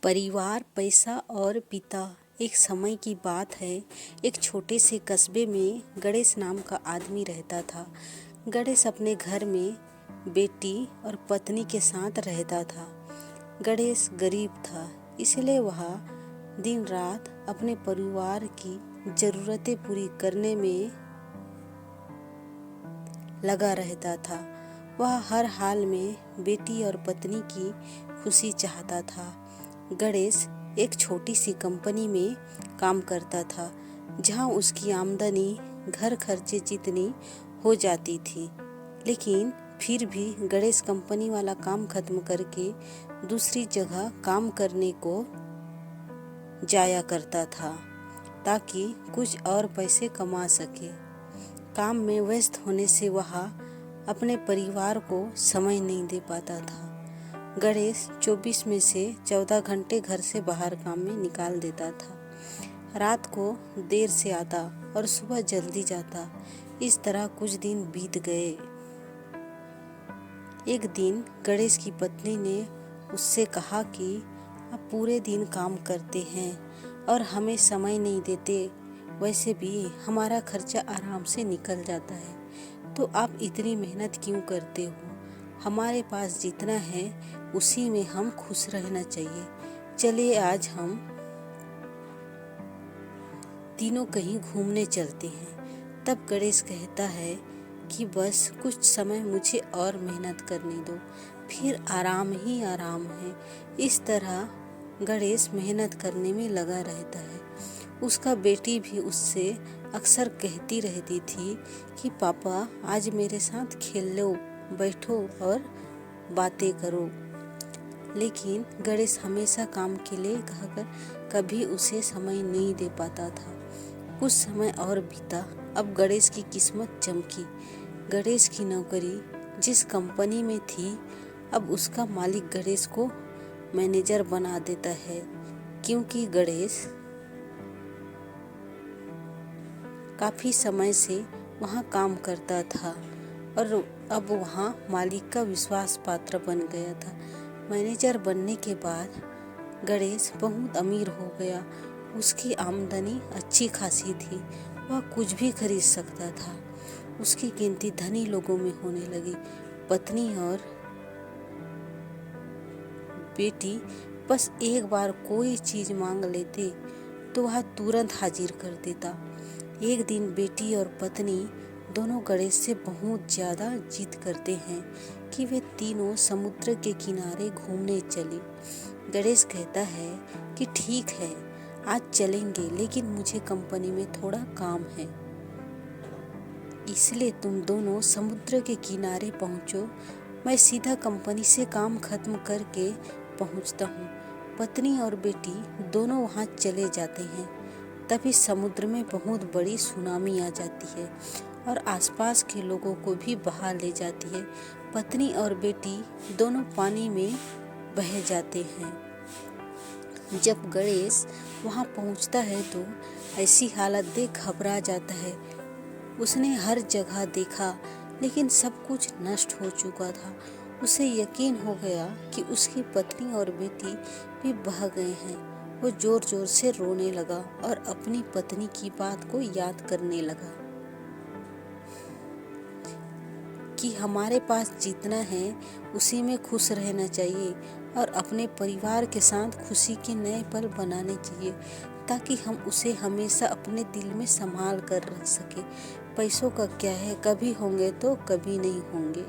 परिवार, पैसा और पिता। एक समय की बात है, एक छोटे से कस्बे में गणेश नाम का आदमी रहता था। गणेश अपने घर में बेटी और पत्नी के साथ रहता था। गणेश गरीब था, इसलिए वह दिन रात अपने परिवार की ज़रूरतें पूरी करने में लगा रहता था। वह हर हाल में बेटी और पत्नी की खुशी चाहता था। गणेश एक छोटी सी कंपनी में काम करता था, जहां उसकी आमदनी घर खर्चे जितनी हो जाती थी। लेकिन फिर भी गणेश कंपनी वाला काम खत्म करके दूसरी जगह काम करने को जाया करता था, ताकि कुछ और पैसे कमा सके। काम में व्यस्त होने से वह अपने परिवार को समय नहीं दे पाता था। गणेश 24 में से 14 घंटे घर से बाहर काम में निकाल देता था। रात को देर से आता और सुबह जल्दी जाता। इस तरह कुछ दिन बीत गए। एक दिन गणेश की पत्नी ने उससे कहा कि आप पूरे दिन काम करते हैं और हमें समय नहीं देते। वैसे भी हमारा खर्चा आराम से निकल जाता है, तो आप इतनी मेहनत क्यों करते हो? हमारे पास जितना है उसी में हम खुश रहना चाहिए। चलिए आज हम तीनों कहीं घूमने चलते हैं। तब गणेश कहता है कि बस कुछ समय मुझे और मेहनत करने दो, फिर आराम ही आराम है। इस तरह गणेश मेहनत करने में लगा रहता है। उसका बेटी भी उससे अक्सर कहती रहती थी कि पापा आज मेरे साथ खेल लो, बैठो और बातें करो। लेकिन गणेश हमेशा काम के लिए कहकर कभी उसे समय नहीं दे पाता था। कुछ समय और बीता। अब गणेश की किस्मत चमकी। गणेश की नौकरी जिस कंपनी में थी, अब उसका मालिक गणेश को मैनेजर बना देता है, क्योंकि गणेश काफी समय से वहाँ काम करता था और अब वहाँ मालिक का विश्वास पात्र बन गया था। मैनेजर बनने के बाद गणेश बहुत अमीर हो गया। उसकी आमदनी अच्छी खासी थी, वह कुछ भी खरीद सकता था। उसकी गिनती धनी लोगों में होने लगी। पत्नी और बेटी बस एक बार कोई चीज मांग लेते तो वह तुरंत हाजिर कर देता। एक दिन बेटी और पत्नी दोनों गणेश से बहुत ज़्यादा जिद करते हैं कि वे तीनों समुद्र के किनारे घूमने चले। गणेश कहता है कि ठीक है, आज चलेंगे, लेकिन मुझे कंपनी में थोड़ा काम है, इसलिए तुम दोनों समुद्र के किनारे पहुंचो, मैं सीधा कंपनी से काम खत्म करके पहुंचता हूँ। पत्नी और बेटी दोनों वहां चले जाते हैं। तभी समुद्र में बहुत बड़ी सुनामी आ जाती है और आसपास के लोगों को भी बहा ले जाती है। पत्नी और बेटी दोनों पानी में बह जाते हैं। जब गणेश वहां पहुंचता है तो ऐसी हालत देख घबरा जाता है। उसने हर जगह देखा, लेकिन सब कुछ नष्ट हो चुका था। उसे यकीन हो गया कि उसकी पत्नी और बेटी भी बह गए हैं। वो जोर जोर से रोने लगा और अपनी पत्नी की बात को याद करने लगा कि हमारे पास जितना है उसी में खुश रहना चाहिए और अपने परिवार के साथ खुशी के नए पल बनाने चाहिए, ताकि हम उसे हमेशा अपने दिल में संभाल कर रख सके। पैसों का क्या है, कभी होंगे तो कभी नहीं होंगे।